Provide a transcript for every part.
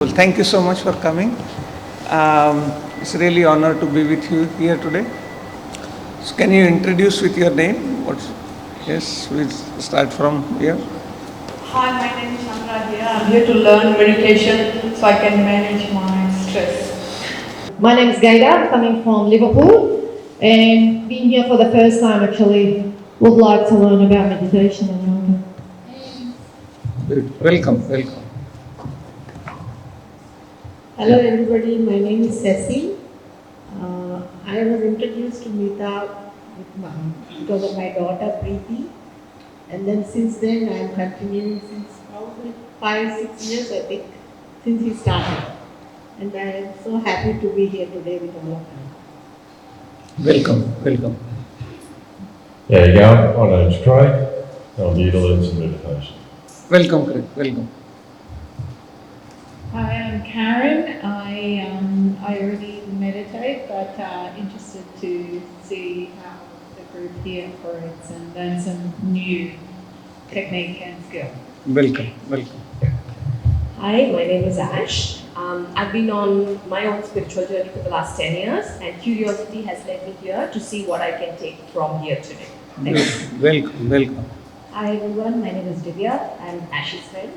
Well, thank you so much for coming. It's really honor to be with you here today. So can you introduce with your name? Yes, we'll start from here. Hi, my name is Chandra here. I'm here to learn meditation so I can manage my stress. My name is Gaida, coming from Liverpool, and being here for the first time actually. Would like to learn about meditation and yoga. Welcome. Hello everybody, my name is Ceci. I was introduced to Mita because of my daughter Preeti, and then since then I am continuing since probably 5-6 years I think since he started, and I am so happy to be here today with all of you. Welcome. Yeah, yeah, my name's Craig. I'm here to learn some meditation. Welcome, Craig. Welcome. Hi, I'm Karen. I already meditate, but interested to see how the group here operates and learn some new technique and skill. Welcome. Hi, my name is Ash. I've been on my own spiritual journey for the last 10 years, and curiosity has led me here to see what I can take from here today. Thank you. Welcome. Hi everyone, my name is Divya. I'm Ash's friend.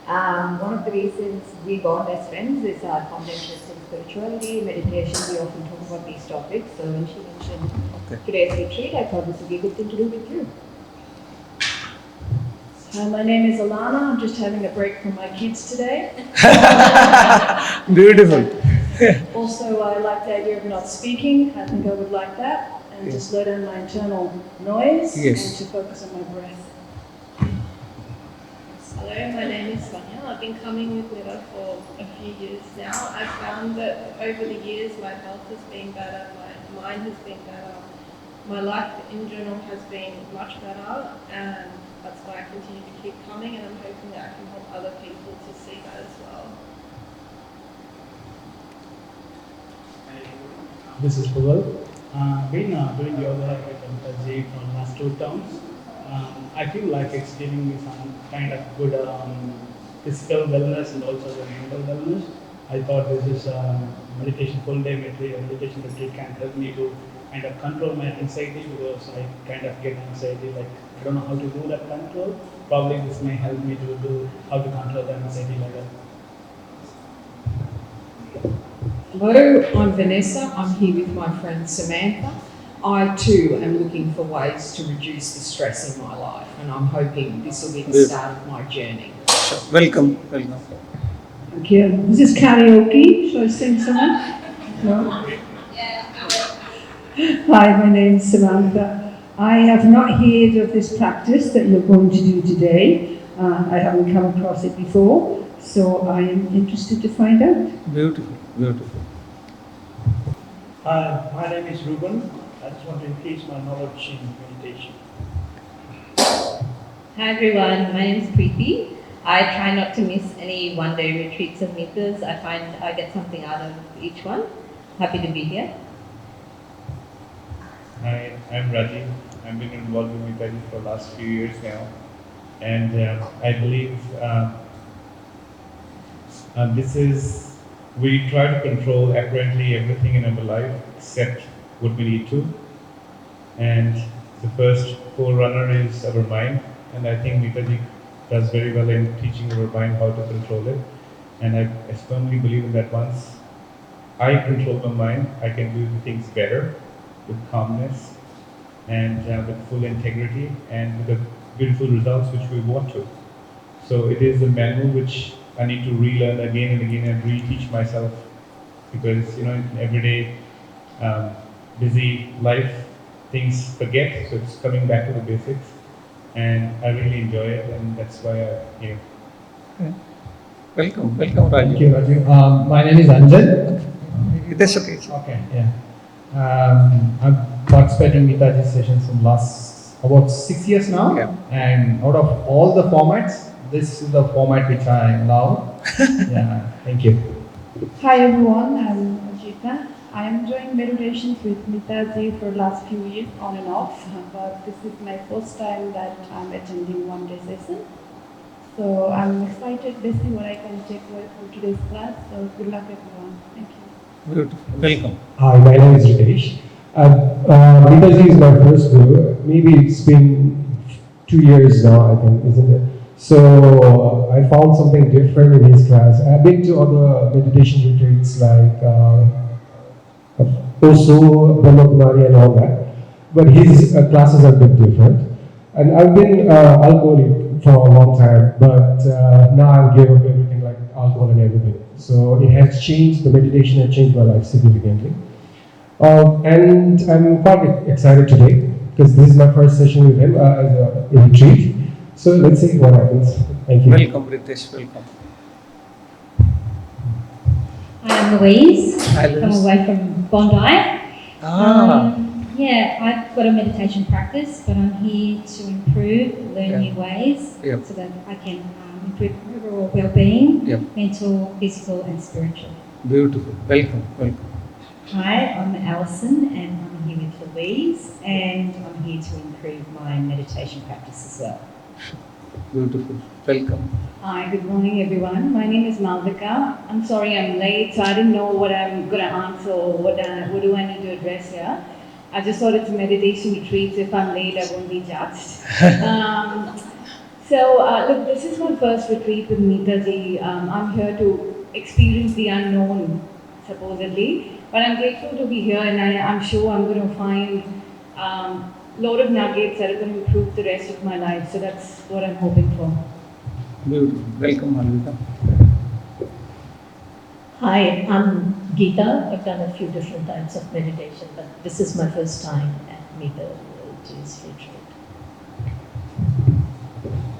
One of the reasons we bond as friends is our common interest in spirituality, meditation. We often talk about these topics. So when she mentioned today's retreat, I thought this would be a good thing to do with you. Hi, my name is Alana. I'm just having a break from my kids today. Beautiful. Also, I like the idea of not speaking. I think I would like that. And just slow down my internal noise and to focus on my breath. Hello, my name is Sonia. I've been coming with Mira for a few years now. I've found that over the years my health has been better, my mind has been better, my life in general has been much better, and that's why I continue to keep coming, and I'm hoping that I can help other people to see that as well. This is Pavel. Been doing yoga with Amitaji for the last 2 terms. I feel like it's giving me some kind of good physical wellness and also the mental wellness. I thought this is meditation full day meditation retreat can help me to kind of control my anxiety, because I kind of get anxiety, like I don't know how to do that control. Probably this may help me to do how to control the anxiety like that. Hello, I'm Vanessa. I'm here with my friend Samantha. I too am looking for ways to reduce the stress in my life, and I'm hoping this will be the start of my journey. Welcome. Thank you. This is karaoke. Shall I sing someone? No? Hi, my name is Samantha. I have not heard of this practice that you're going to do today. I haven't come across it before, so I am interested to find out. Beautiful. Hi, my name is Ruben. I just want to increase my knowledge in meditation. Hi everyone, my name is Preeti. I try not to miss any one-day retreats of Mita's. I find I get something out of each one. Happy to be here. Hi, I'm Rajiv. I've been involved with Mitaji for the last few years now, and I believe we try to control apparently everything in our life except what we need to. And the first forerunner is our mind, and I think Mitaji does very well in teaching our mind how to control it. And I firmly believe in that once I control my mind, I can do the things better, with calmness, and with full integrity, and with the beautiful results which we want to. So it is a manual which I need to relearn again and again and reteach myself, because in everyday busy life, things forget, so it's coming back to the basics, and I really enjoy it, and that's why I'm here. Welcome, Rajiv. Thank you, Rajiv. My name is Anjan. That's okay. Okay, yeah. I'm participating in Mitaji's sessions in last about 6 years now, and out of all the formats, this is the format which I love. Yeah, thank you. Hi everyone, I'm Ajita. I am doing meditations with Mitaji for the last few years on and off, but this is my first time that I'm attending one day session. So I'm excited to see what I can take away from today's class. So good luck everyone. Thank you. Beautiful. Welcome. Hi, my name is Ritesh. Mitaji is my first guru. Maybe it's been 2 years now, I think, isn't it? So I found something different in his class. I've been to other meditation retreats like also Brahma Kumari and all that, but his classes are a bit different. And I've been alcoholic for a long time, but now I've given up everything like alcohol and everything. So it has changed, the meditation has changed my life significantly. And I'm quite excited today because this is my first session with him as a retreat. So let's see what happens. Thank you. Welcome, Ritesh. Welcome. Hi, I'm Louise. Hi, Come Louise. away from Bondi. Ah. Yeah, I've got a meditation practice, but I'm here to improve, learn new ways, Yep. so that I can improve overall well-being, Yep. mental, physical, and spiritual. Beautiful. Welcome. Welcome. Hi, I'm Alison, and I'm here with Louise, and I'm here to improve my meditation practice as well. Beautiful. Welcome. Hi, good morning everyone. My name is Malvika. I'm sorry I'm late, so I didn't know what I'm going to answer or what do I need to address here. I just thought it's a meditation retreat, so if I'm late I won't be judged. Look, this is my first retreat with Neetaji. I'm here to experience the unknown, supposedly, but I'm grateful to be here, and I'm sure I'm going to find a lot of nuggets that are going to improve the rest of my life, so that's what I'm hoping for. Beautiful. Welcome, Malvika. Hi, I'm Geeta. I've done a few different types of meditation, but this is my first time at Meeta's retreat.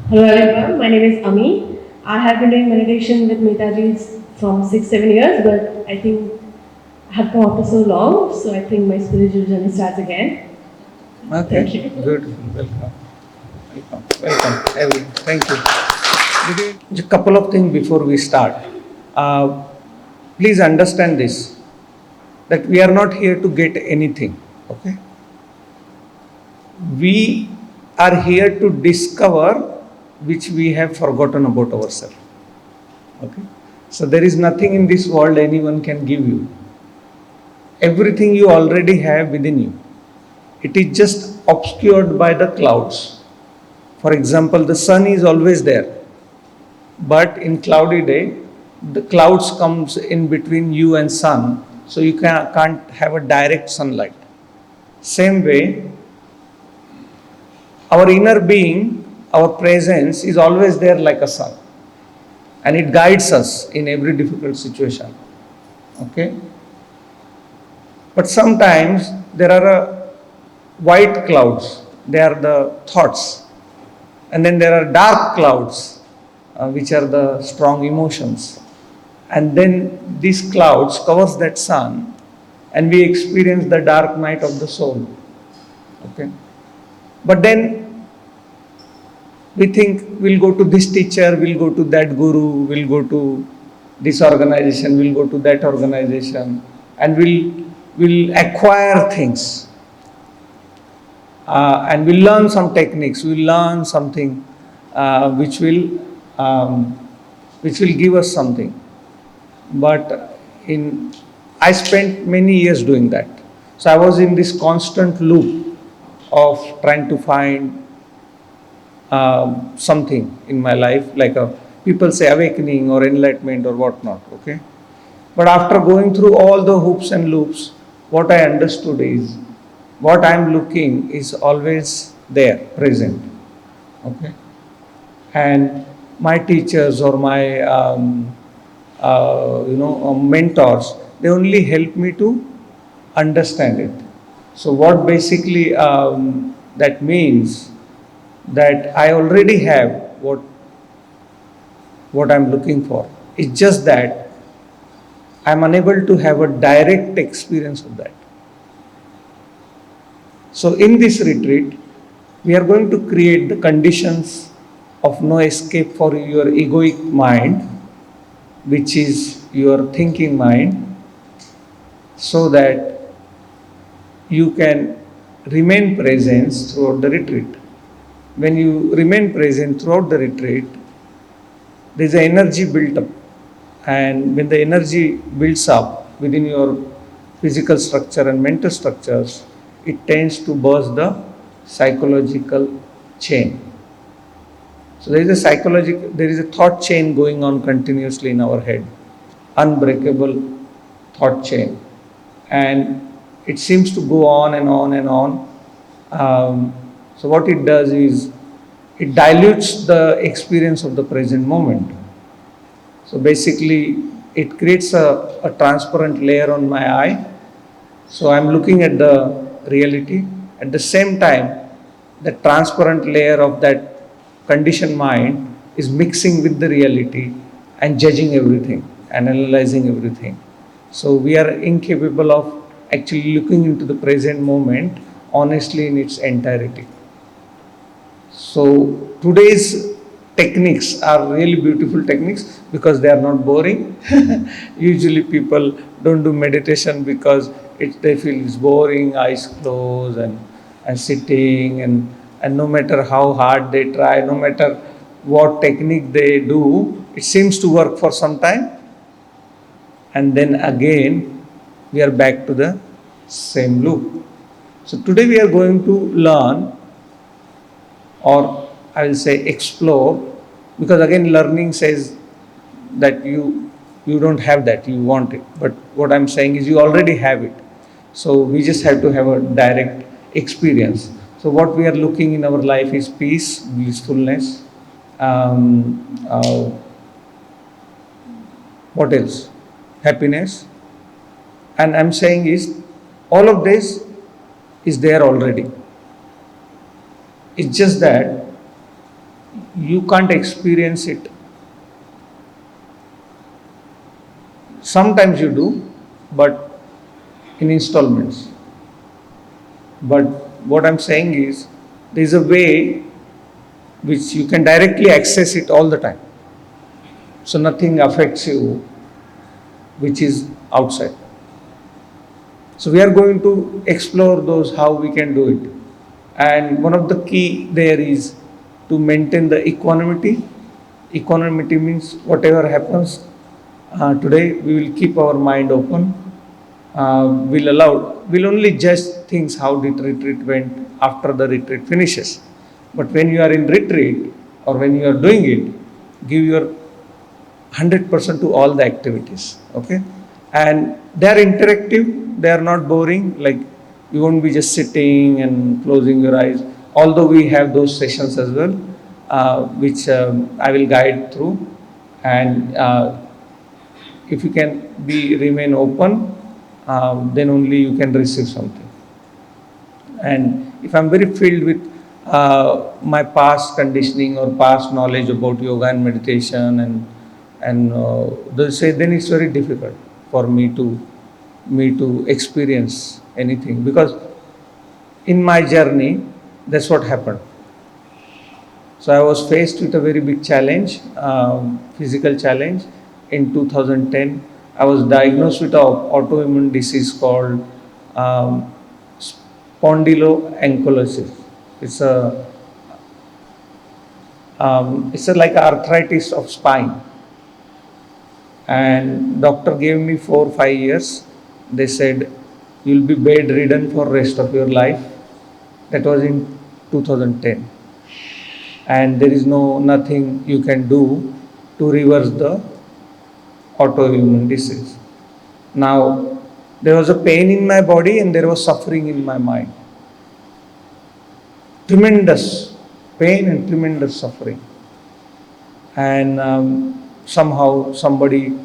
Hello everyone, my name is Ami. I have been doing meditation with Meetaji from 6-7 years, but I think I have come after so long, so I think my spiritual journey starts again. Okay. Thank you. Beautiful. Welcome. Welcome. Welcome. Everyone. Thank you. Just a couple of things before we start. Please understand this, that we are not here to get anything. Okay? We are here to discover which we have forgotten about ourselves. Okay? So there is nothing in this world anyone can give you. Everything you already have within you. It is just obscured by the clouds. For example, the sun is always there, but in cloudy day, the clouds comes in between you and sun, so you can't have a direct sunlight. Same way, our inner being, our presence is always there like a sun, and it guides us in every difficult situation. Okay? But sometimes there are white clouds, they are the thoughts, and then there are dark clouds, which are the strong emotions. And then these clouds covers that sun, and we experience the dark night of the soul. Okay? But then we think we'll go to this teacher, we'll go to that guru, we'll go to this organization, we'll go to that organization, and we'll acquire things. And we'll learn some techniques, we'll learn something which will give us something. But I spent many years doing that. So I was in this constant loop of trying to find something in my life, like people say awakening or enlightenment or whatnot. Okay, but after going through all the hoops and loops, what I understood is what I am looking is always there, present. Okay, and my teachers or my mentors, they only help me to understand it. So what basically that means that I already have what I'm looking for. It's just that I'm unable to have a direct experience of that. So in this retreat, we are going to create the conditions of no escape for your egoic mind, which is your thinking mind, so that you can remain present throughout the retreat. When you remain present throughout the retreat, there is an energy built up, and when the energy builds up within your physical structure and mental structures, it tends to burst the psychological chain. So there is a thought chain going on continuously in our head, unbreakable thought chain, and it seems to go on and on and on. So what it does is it dilutes the experience of the present moment. So basically, it creates a transparent layer on my eye. So I'm looking at the reality. At the same time, the transparent layer of that conditioned mind is mixing with the reality and judging everything and analyzing everything. So we are incapable of actually looking into the present moment honestly in its entirety. So today's techniques are really beautiful techniques because they are not boring. Usually people don't do meditation because they feel it's boring, eyes closed and sitting, and no matter how hard they try, no matter what technique they do, it seems to work for some time, and then again we are back to the same loop. So today we are going to learn, or I will say explore, because again learning says that you don't have that, you want it. But what I'm saying is you already have it. So we just have to have a direct experience. So what we are looking in our life is peace, blissfulness. What else? Happiness. And I'm saying is all of this is there already. It's just that you can't experience it. Sometimes you do, but in installments. But what I'm saying is there is a way which you can directly access it all the time. So nothing affects you which is outside. So we are going to explore those, how we can do it. And one of the key there is to maintain the equanimity. Equanimity means whatever happens today, we will keep our mind open. We'll only judge things how the retreat went after the retreat finishes. But when you are in retreat or when you are doing it, give your 100% to all the activities. Okay, and they are interactive. They are not boring. Like you won't be just sitting and closing your eyes. Although we have those sessions as well, which I will guide through, and if you can remain open, then only you can receive something. And if I'm very filled with my past conditioning or past knowledge about yoga and meditation, and they say, then it's very difficult for me to experience anything, because in my journey that's what happened. So I was faced with a very big challenge, physical challenge. In 2010, I was diagnosed with an autoimmune disease called spondyloankylosis. It's a like arthritis of spine, and doctor gave me 4 or 5 years. They said you'll be bedridden for rest of your life. That was in 2010, and there is nothing you can do to reverse the autoimmune disease. Now there was a pain in my body and there was suffering in my mind. Tremendous pain and tremendous suffering. And somehow somebody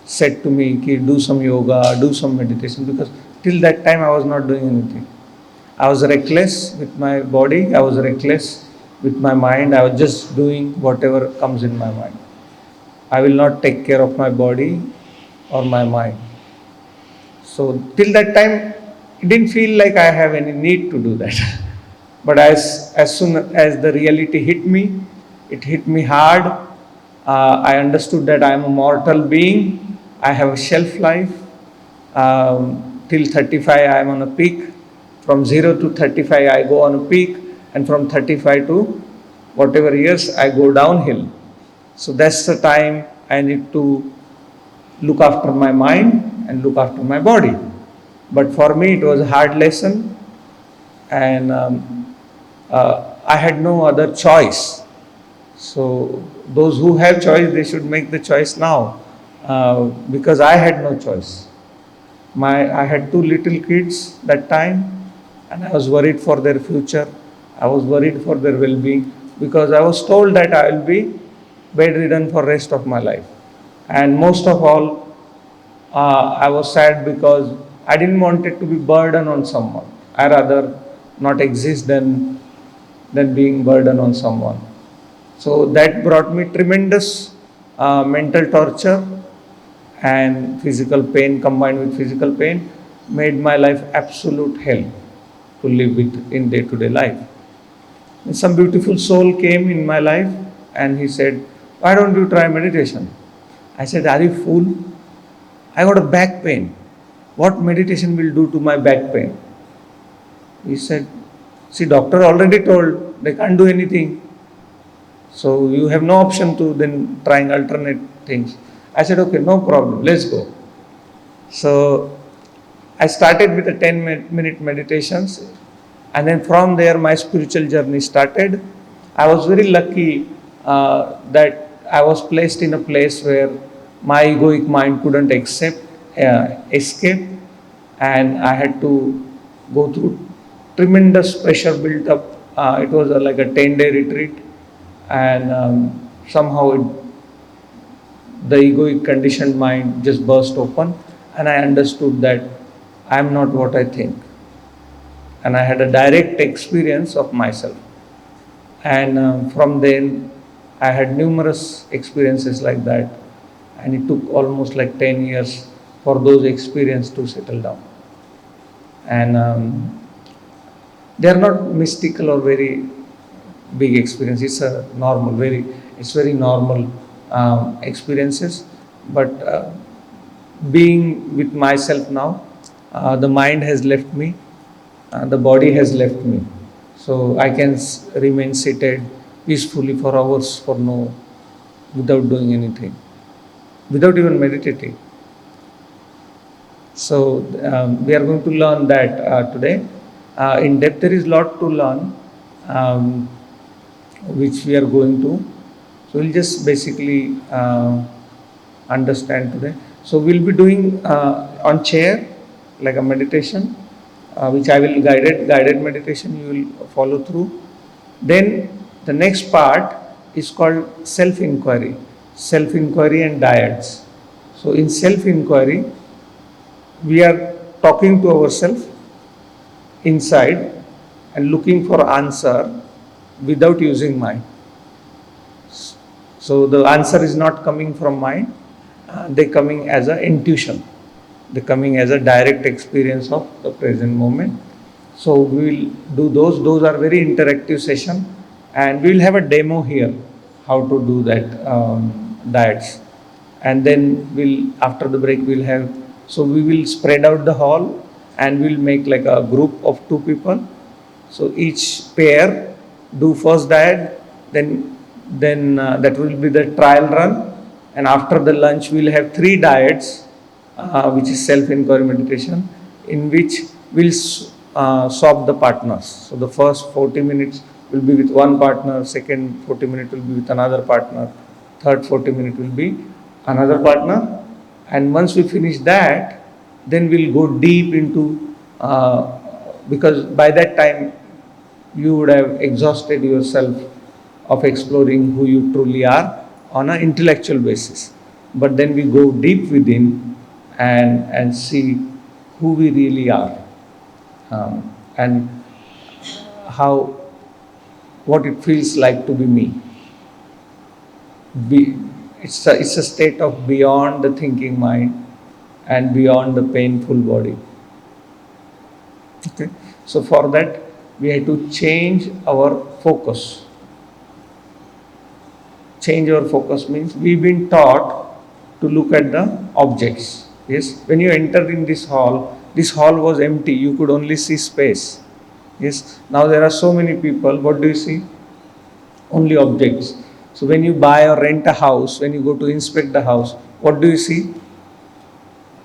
said to me, do some yoga, do some meditation, because till that time I was not doing anything. I was reckless with my body, I was reckless with my mind, I was just doing whatever comes in my mind. I will not take care of my body or my mind. So till that time, it didn't feel like I have any need to do that. But as soon as the reality hit me, it hit me hard. I understood that I am a mortal being. I have a shelf life. Till 35, I am on a peak. From 0 to 35, I go on a peak. And from 35 to whatever years, I go downhill. So that's the time I need to look after my mind and look after my body. But for me, it was a hard lesson, and I had no other choice. So those who have choice, they should make the choice now, because I had no choice. I had two little kids that time, and I was worried for their future. I was worried for their well-being because I was told that I will be bedridden for rest of my life. And most of all, I was sad because I didn't want it to be burden on someone. I rather not exist than being burden on someone. So that brought me tremendous mental torture, and physical pain combined with physical pain made my life absolute hell to live with in day-to-day life. And some beautiful soul came in my life and he said, "Why don't you try meditation?" I said, "Are you fool? I got a back pain. What meditation will do to my back pain?" He said, "See, doctor already told they can't do anything. So you have no option to then trying alternate things." I said, "Okay, no problem, let's go." So I started with a 10-minute meditations, and then from there my spiritual journey started. I was very lucky that I was placed in a place where my egoic mind couldn't escape, and I had to go through tremendous pressure built up. It was like a 10-day retreat, and somehow the egoic conditioned mind just burst open, and I understood that I am not what I think, and I had a direct experience of myself. And from then I had numerous experiences like that, and it took almost like 10 years for those experiences to settle down. And they are not mystical or very big experience. It's a normal, it's very normal experiences. But being with myself now, the mind has left me, the body has left me. So I can remain seated peacefully for hours without doing anything, without even meditating. So we are going to learn that today. In depth, there is a lot to learn, which we are going to. So we'll just basically understand today. So we'll be doing on chair, like a meditation, which I will guided meditation. You will follow through. Then the next part is called self-inquiry and diets. So in self-inquiry, we are talking to ourselves inside and looking for answer without using mind. So the answer is not coming from mind, they coming as an intuition, they coming as a direct experience of the present moment. So we will do those are very interactive session, and we will have a demo here how to do that diets. And then after the break we'll have, so we will spread out the hall and we'll make like a group of 2 people. So each pair do first diet, then that will be the trial run, and after the lunch we'll have 3 diets, which is self-inquiry meditation, in which we'll swap the partners. So the first 40 minutes will be with one partner, second 40 minutes will be with another partner, third 40 minutes will be another partner. And once we finish that, then we'll go deep into, because by that time you would have exhausted yourself of exploring who you truly are on an intellectual basis. But then we go deep within and see who we really are, and what it feels like to be me. It's a state of beyond the thinking mind and beyond the painful body. Okay. So for that we have to change our focus. Change our focus means we've been taught to look at the objects. Yes, when you enter in this hall was empty, you could only see space. Yes, now there are so many people, what do you see? Only objects. So when you buy or rent a house, when you go to inspect the house, what do you see?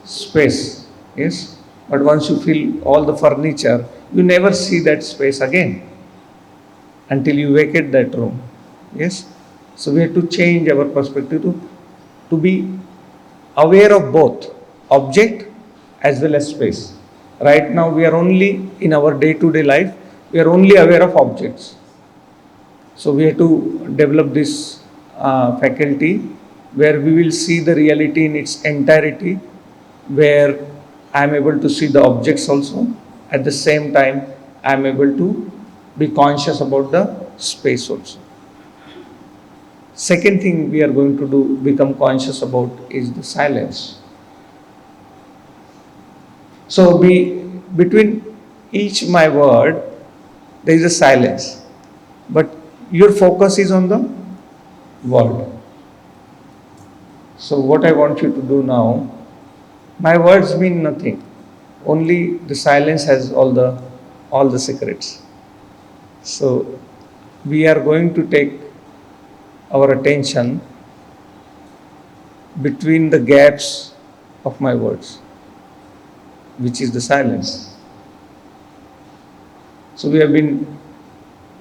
Space. Yes. But once you fill all the furniture, you never see that space again until you vacate that room. Yes. So we have to change our perspective to be aware of both object as well as space. Right now we are only in our day-to-day life, we are only aware of objects. So we have to develop this faculty where we will see the reality in its entirety, where I am able to see the objects also. At the same time, I am able to be conscious about the space also. Second thing we are going to do, become conscious about, is the silence. So between each my word, there is a silence. But your focus is on the word. So what I want you to do now, my words mean nothing. Only the silence has all the secrets. So we are going to take our attention between the gaps of my words, which is the silence. So we have been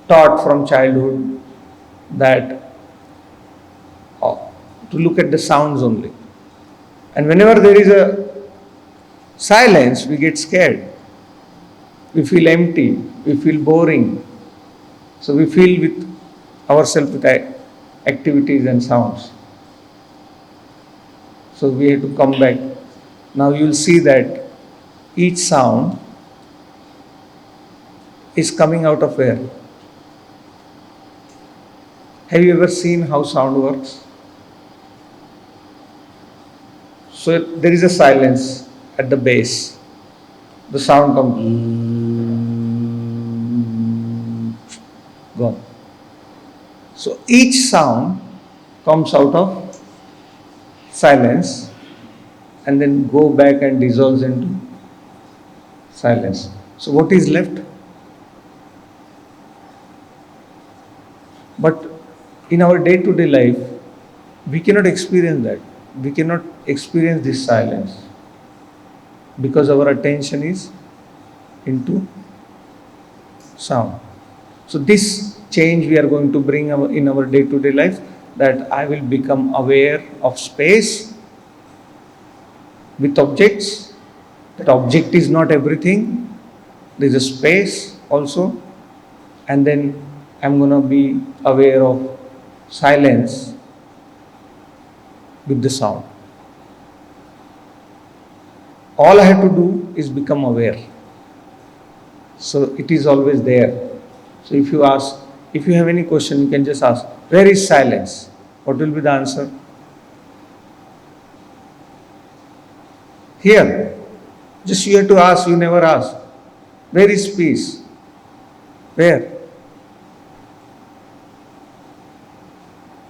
taught from childhood that to look at the sounds only. And whenever there is a silence, we get scared. We feel empty. We feel boring. So we feel with ourselves with activities and sounds. So we have to come back. Now you will see that each sound is coming out of where? Have you ever seen how sound works? So there is a silence at the base. The sound comes, gone. So each sound comes out of silence and then go back and dissolves into silence. So what is left? But in our day-to-day life, we cannot experience that. We cannot experience this silence because our attention is into sound. So this change we are going to bring in our day-to-day life, that I will become aware of space with objects. That object is not everything. There is a space also. And then I'm going to be aware of silence with the sound. All I have to do is become aware. So it is always there. So if you have any question, you can just ask, where is silence? What will be the answer? Here. Just you have to ask, you never ask. Where is peace? Where?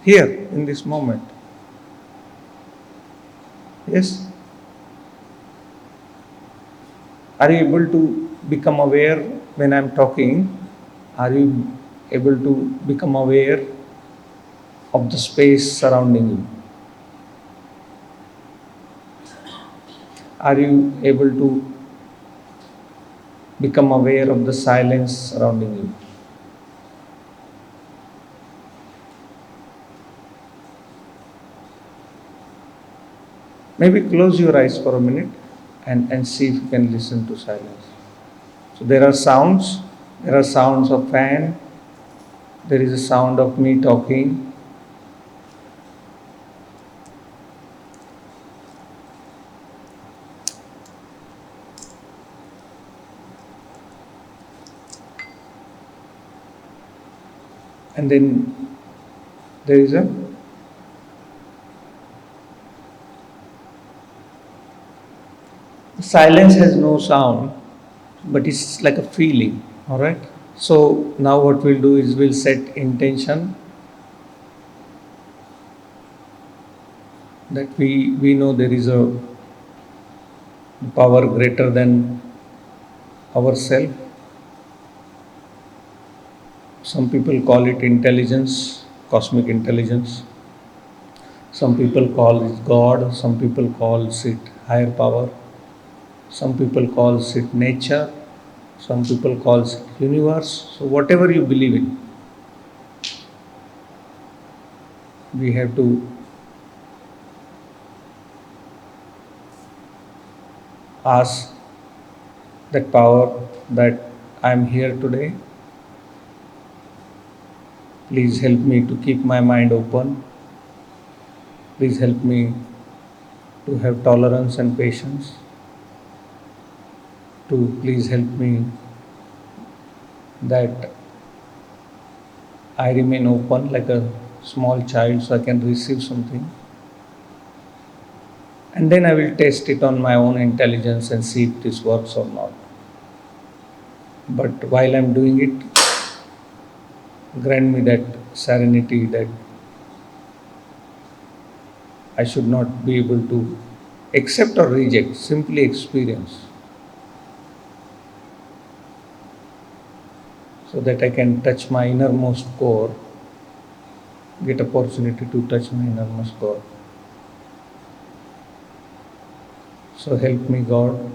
Here, in this moment. Yes? Are you able to become aware when I am talking? Are you able to become aware of the space surrounding you? Are you able to become aware of the silence surrounding you? Maybe close your eyes for a minute and see if you can listen to silence. So there are sounds. There are sounds of fan. There is a sound of me talking. And then there is a silence has no sound, but it's like a feeling. All right. So now what we'll do is we'll set intention that we know there is a power greater than ourself. Some people call it intelligence, cosmic intelligence. Some people call it God, some people call it higher power, some people call it nature, some people call it universe. So whatever you believe in, we have to ask that power that I am here today. Please help me to keep my mind open. Please help me to have tolerance and patience. To please help me that I remain open like a small child so I can receive something. And then I will test it on my own intelligence and see if this works or not. But while I am doing it, grant me that serenity that I should not be able to accept or reject, simply experience. So that I can touch my innermost core, get opportunity to touch my innermost core. So help me, God,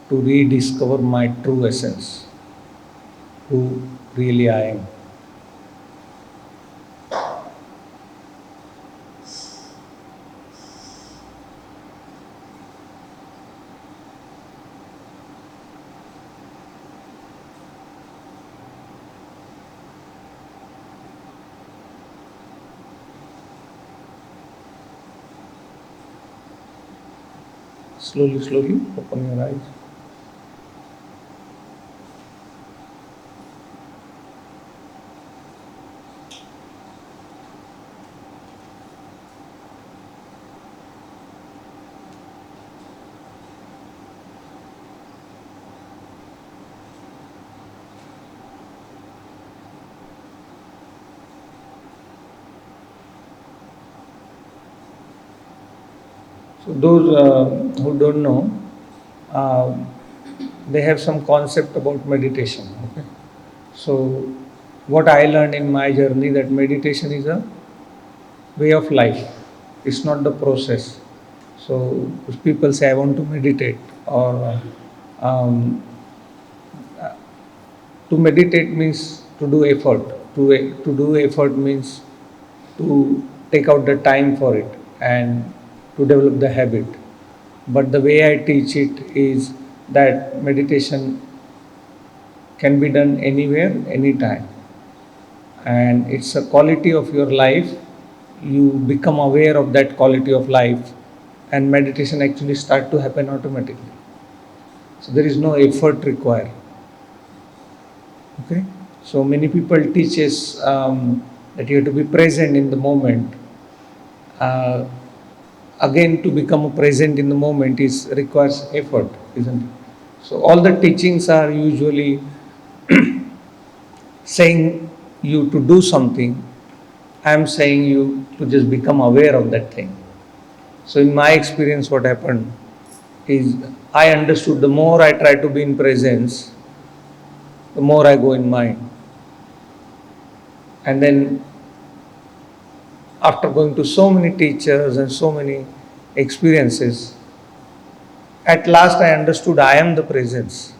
to rediscover my true essence, who really I am. Slowly, slowly open your eyes. So those who don't know, uh, they have some concept about meditation. Okay? So what I learned in my journey, that meditation is a way of life. It's not the process. So if people say I want to meditate, or um, to meditate means to do effort. To do effort means to take out the time for it and to develop the habit. But the way I teach it is that meditation can be done anywhere, anytime. And it's a quality of your life. You become aware of that quality of life, and meditation actually start to happen automatically. So there is no effort required. Okay? So many people teaches that you have to be present in the moment. Uh, Again, to become present in the moment is requires effort, isn't it? So all the teachings are usually saying you to do something. I am saying you to just become aware of that thing. So in my experience, what happened is I understood the more I try to be in presence, the more I go in mind. And then after going to so many teachers and so many experiences, at last I understood I am the presence.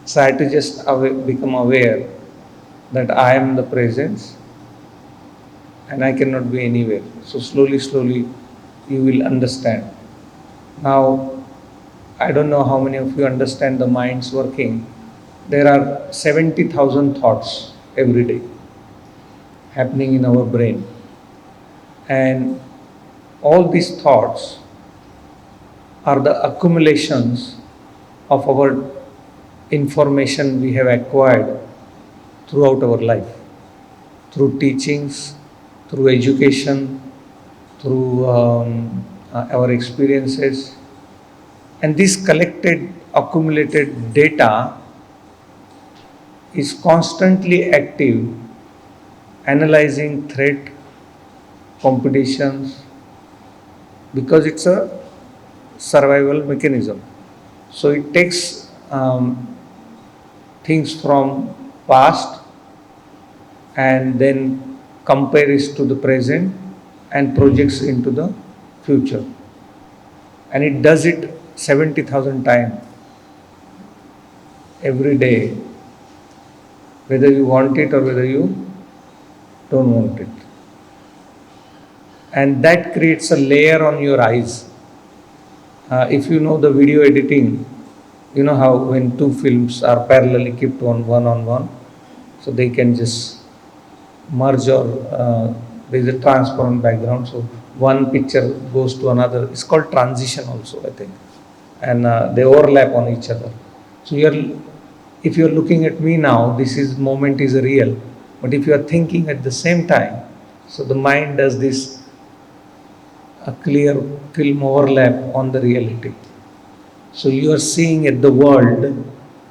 So I had to just become aware that I am the presence and I cannot be anywhere. So slowly, slowly you will understand. Now, I don't know how many of you understand the mind's working. There are 70,000 thoughts every day happening in our brain. And all these thoughts are the accumulations of our information we have acquired throughout our life, through teachings, through education, through our experiences. And this collected, accumulated data is constantly active, analyzing threat, competitions, because it's a survival mechanism. So it takes things from past and then compares to the present and projects into the future. And it does it 70,000 times every day, whether you want it or whether you don't want it. And that creates a layer on your eyes. If you know the video editing, you know how when two films are parallelly kept on one, so they can just merge or there is a transparent background, so one picture goes to another. It's called transition also, I think, and they overlap on each other. So if you're looking at me now, this is moment is real, but if you are thinking at the same time, so the mind does this a clear film overlap on the reality. So you are seeing at the world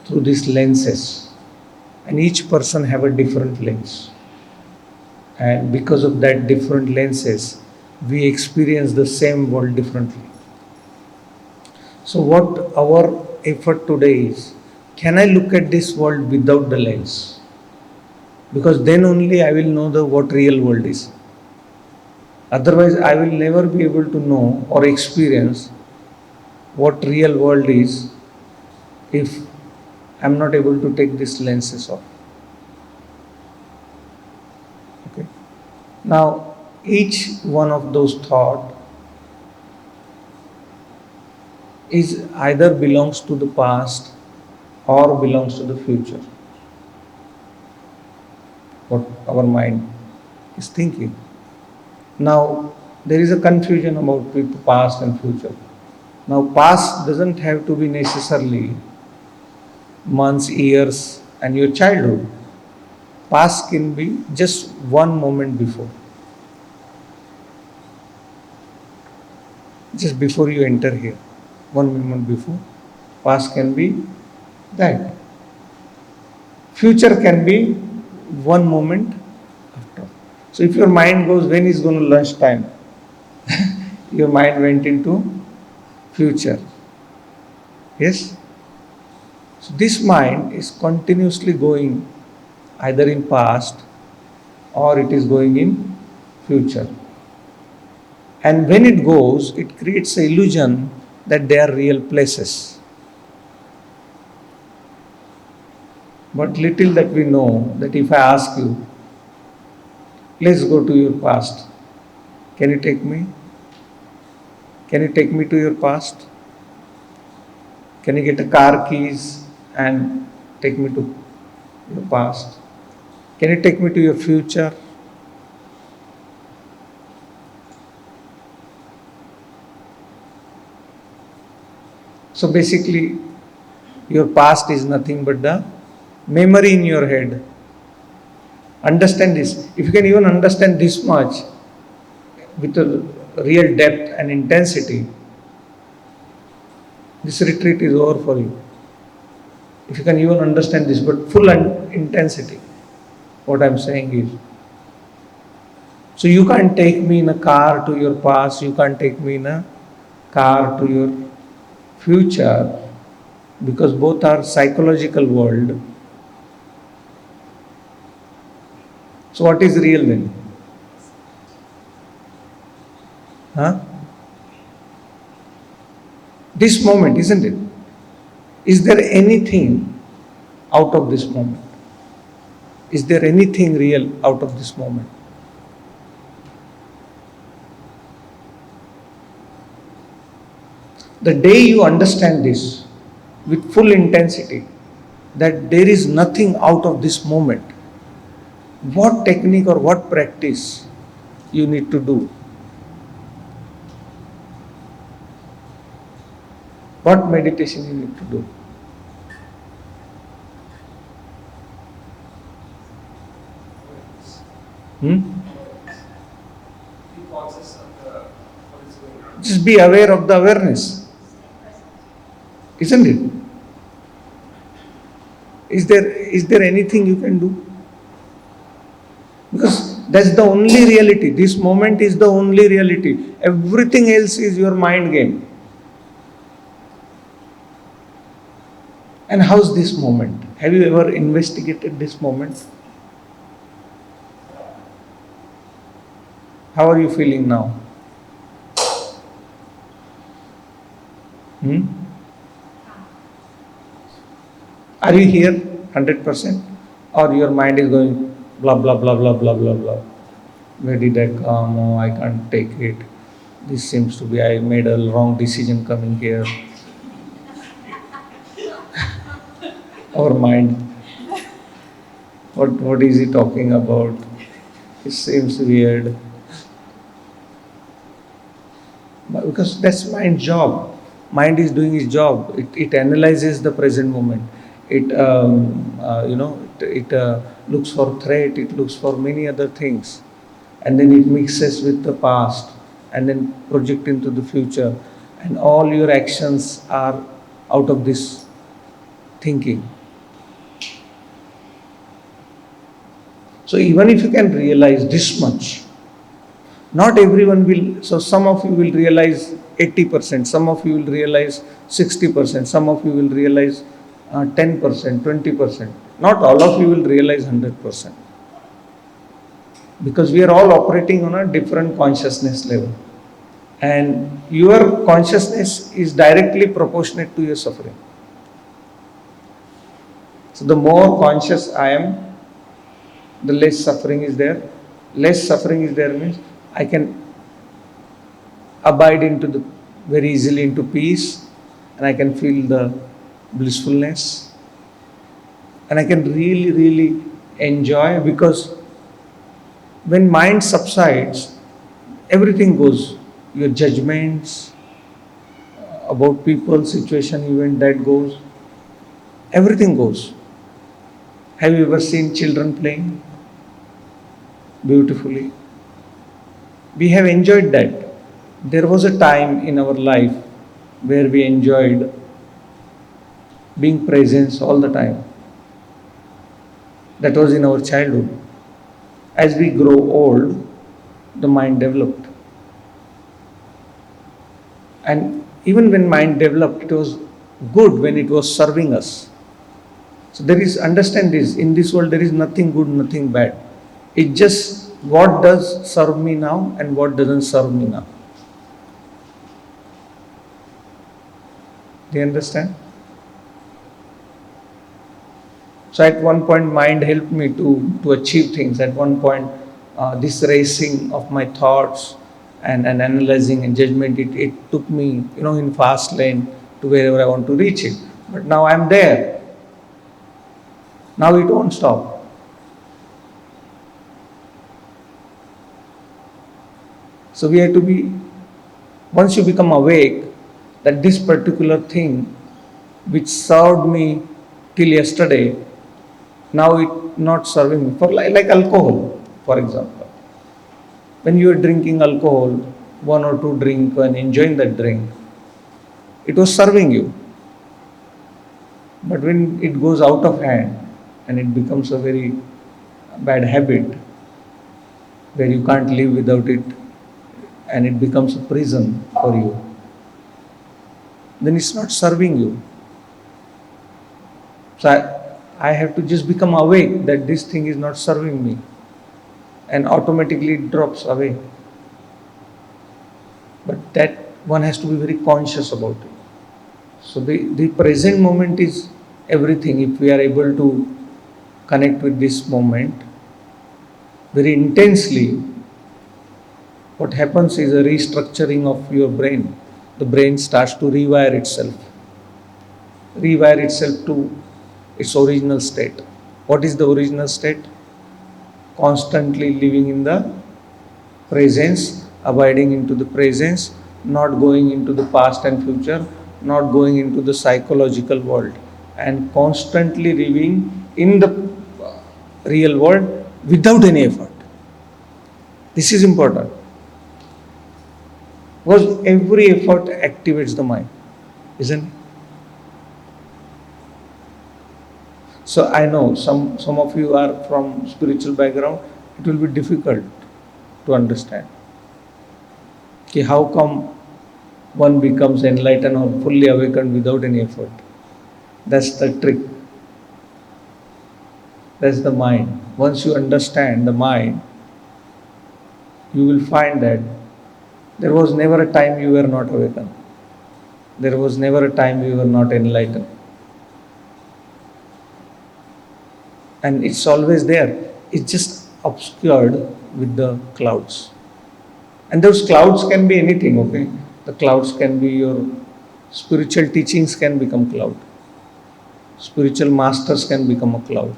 through these lenses, and each person have a different lens. And because of that different lenses, we experience the same world differently. So what our effort today is, can I look at this world without the lens? Because then only I will know what real world is. Otherwise, I will never be able to know or experience what real world is if I am not able to take these lenses off. Okay. Now, each one of those thoughts is either belongs to the past or belongs to the future. What our mind is thinking. Now, there is a confusion about past and future. Now, past doesn't have to be necessarily months, years, and your childhood. Past can be just one moment before. Just before you enter here, one moment before. Past can be that. Future can be one moment after. So if your mind goes, when is going to lunch time? Your mind went into future. Yes? So this mind is continuously going either in past or it is going in future. And when it goes, it creates an illusion that they are real places. But little that we know that if I ask you, please go to your past, can you take me? Can you take me to your past? Can you get a car keys and take me to your past? Can you take me to your future? So basically, your past is nothing but the memory in your head. Understand this. If you can even understand this much with a real depth and intensity, this retreat is over for you. If you can even understand this, but full intensity, what I am saying is, so you can't take me in a car to your past, you can't take me in a car to your future, because both are psychological world. So what is real then? Huh? This moment, isn't it? Is there anything out of this moment? Is there anything real out of this moment? The day you understand this with full intensity, that there is nothing out of this moment, what technique or what practice you need to do? What meditation you need to do? Just be aware of the awareness. Isn't it? Is there anything you can do? Because that's the only reality. This moment is the only reality. Everything else is your mind game. And how's this moment? Have you ever investigated this moment? How are you feeling now? Hmm? Are you here 100%? Or your mind is going blah blah blah blah blah blah blah. Where did I come? Oh, I can't take it. This seems to be, I made a wrong decision coming here. Our mind. What is he talking about? It seems weird. But because that's mind's job. Mind is doing its job. It analyzes the present moment. It looks for threat. It looks for many other things, and then it mixes with the past, and then project into the future, and all your actions are out of this thinking. So even if you can realize this much, not everyone will. So some of you will realize 80%, some of you will realize 60%, some of you will realize 10%, 20%. Not all of you will realize 100%. Because we are all operating on a different consciousness level. And your consciousness is directly proportionate to your suffering. So the more conscious I am, the less suffering is there. Less suffering is there means I can abide into the very easily into peace, and I can feel the blissfulness, and I can really enjoy, because when mind subsides, everything goes. Your judgments about people, situation, event, that goes. Everything goes. Have you ever seen children playing beautifully? We have enjoyed that. There was a time in our life where we enjoyed being present all the time. That was in our childhood. As we grow old, the mind developed. And even when mind developed, it was good when it was serving us. So understand this, in this world there is nothing good, nothing bad. It just what does serve me now and what doesn't serve me now. Do you understand? So at one point mind helped me to achieve things. At one point this racing of my thoughts and analyzing and judgment, it took me in fast lane to wherever I want to reach it. But now I am there. Now it won't stop. So we have to be, once you become awake that this particular thing which served me till yesterday, now it not serving me. For like alcohol, for example. When you are drinking alcohol, one or two drink and enjoying that drink, it was serving you. But when it goes out of hand and it becomes a very bad habit where you can't live without it, and it becomes a prison for you, then it's not serving you. So I have to just become awake that this thing is not serving me, and automatically it drops away. But that one has to be very conscious about it. So the present moment is everything. If we are able to connect with this moment very intensely, what happens is a restructuring of your brain. The brain starts to rewire itself to its original state. What is the original state? Constantly living in the presence, abiding into the presence, not going into the past and future, not going into the psychological world, and constantly living in the real world without any effort. This is important. Because every effort activates the mind, isn't it? So I know some of you are from spiritual background, it will be difficult to understand. Okay, how come one becomes enlightened or fully awakened without any effort? That's the trick. That's the mind. Once you understand the mind, you will find that there was never a time you were not awakened. There was never a time you were not enlightened. And it's always there. It's just obscured with the clouds. And those clouds can be anything, okay? The clouds can be your spiritual teachings can become cloud. Spiritual masters can become a cloud.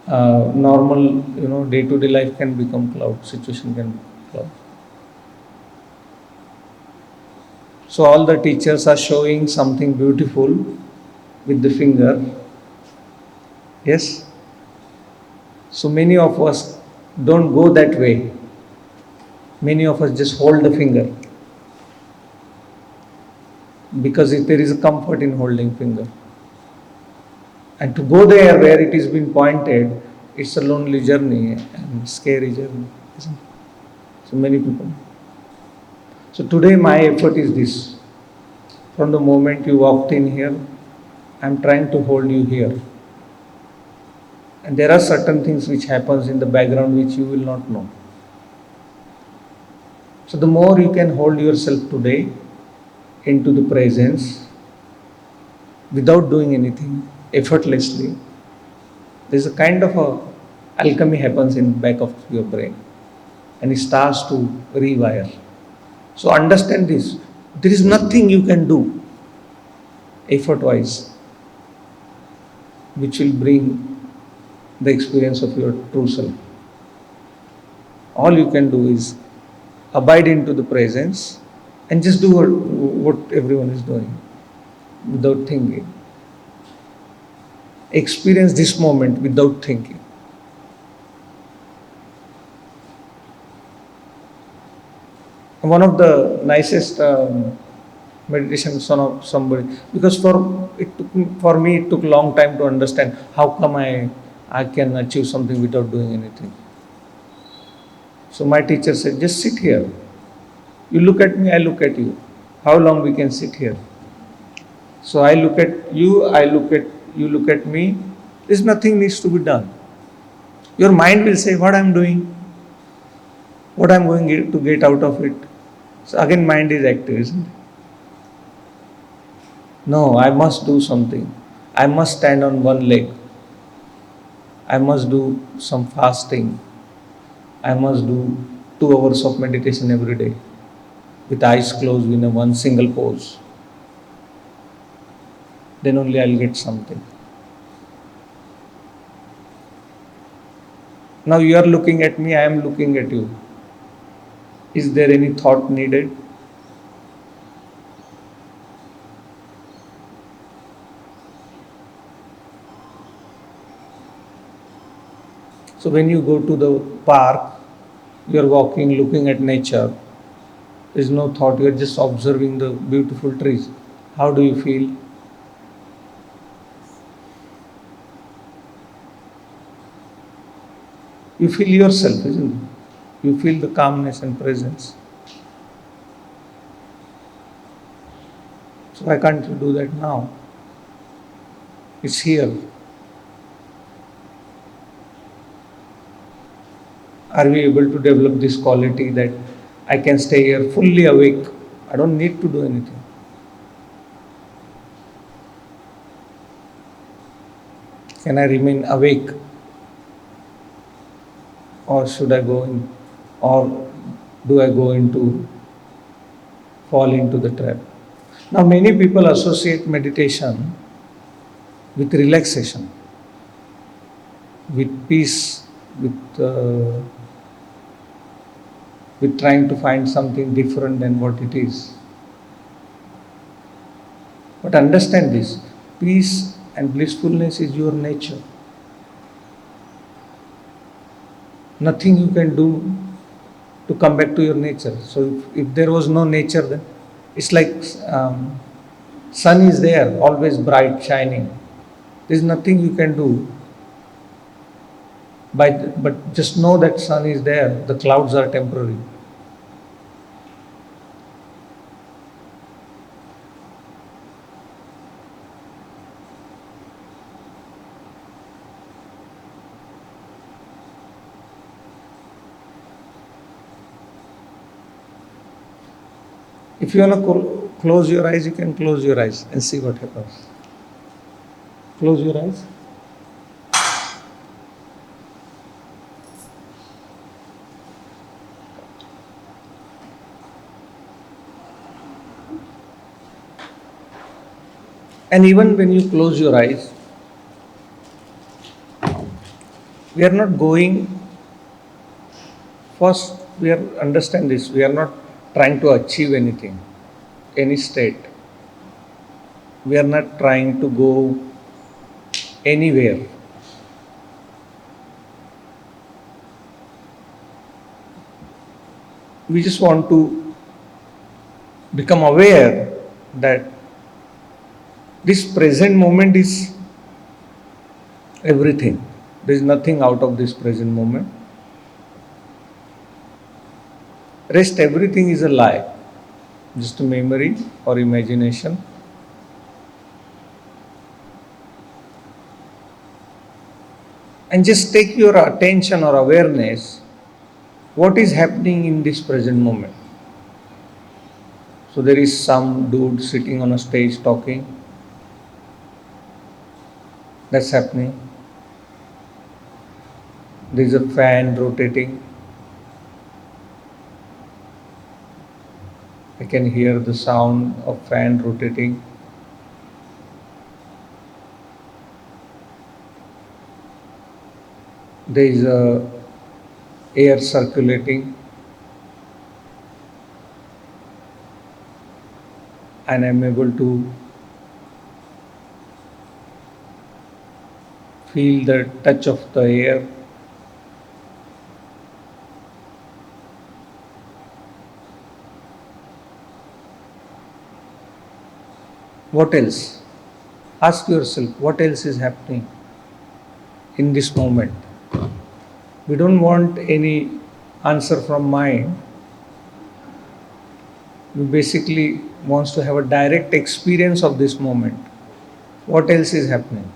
Normal, day-to-day life can become cloud. Situation can become cloud. So all the teachers are showing something beautiful with the finger. Yes? So many of us don't go that way. Many of us just hold the finger. Because there is a comfort in holding finger. And to go there where it is being pointed, it's a lonely journey and scary journey, isn't it? So many people. So today my effort is this. From the moment you walked in here, I'm trying to hold you here. And there are certain things which happens in the background which you will not know. So the more you can hold yourself today into the presence without doing anything, effortlessly, there's a kind of a alchemy happens in back of your brain and it starts to rewire. So understand this. There is nothing you can do effort-wise which will bring the experience of your true self. All you can do is abide into the presence and just do what everyone is doing without thinking. Experience this moment without thinking. One of the nicest meditations of somebody, because for me it took long time to understand how come I can achieve something without doing anything. So my teacher said, just sit here. You look at me, I look at you. How long we can sit here? So I look at you, you look at me. There's nothing needs to be done. Your mind will say, what I'm doing? What I'm going to get out of it? So again mind is active, isn't it? No, I must do something. I must stand on one leg. I must do some fasting. I must do 2 hours of meditation every day with eyes closed in a one single pose. Then only I'll get something. Now you are looking at me, I am looking at you. Is there any thought needed? So when you go to the park, you are walking, looking at nature. There is no thought, you are just observing the beautiful trees. How do you feel? You feel yourself, isn't it? You feel the calmness and presence. So why can't you do that now? It's here. Are we able to develop this quality that I can stay here fully awake? I don't need to do anything. Can I remain awake? Or should I go in? Or do I go into, fall into the trap? Now many people associate meditation with relaxation, with peace, with trying to find something different than what it is. But understand this, peace and blissfulness is your nature. Nothing you can do to come back to your nature. So if there was no nature, then it's like sun is there, always bright, shining. There's nothing you can do. But just know that sun is there, the clouds are temporary. If you want to close your eyes, you can close your eyes and see what happens. Close your eyes. And even when you close your eyes, we are not going, first we are understand this, we are not trying to achieve anything, any state. We are not trying to go anywhere. We just want to become aware that this present moment is everything. There is nothing out of this present moment. Rest everything is a lie, just a memory or imagination. And just take your attention or awareness, what is happening in this present moment. So there is some dude sitting on a stage talking. That's happening. There is a fan rotating. I can hear the sound of fan rotating. There is a air circulating. And I'm able to feel the touch of the air. What else? Ask yourself, what else is happening in this moment? We don't want any answer from mind. We basically wants to have a direct experience of this moment. What else is happening?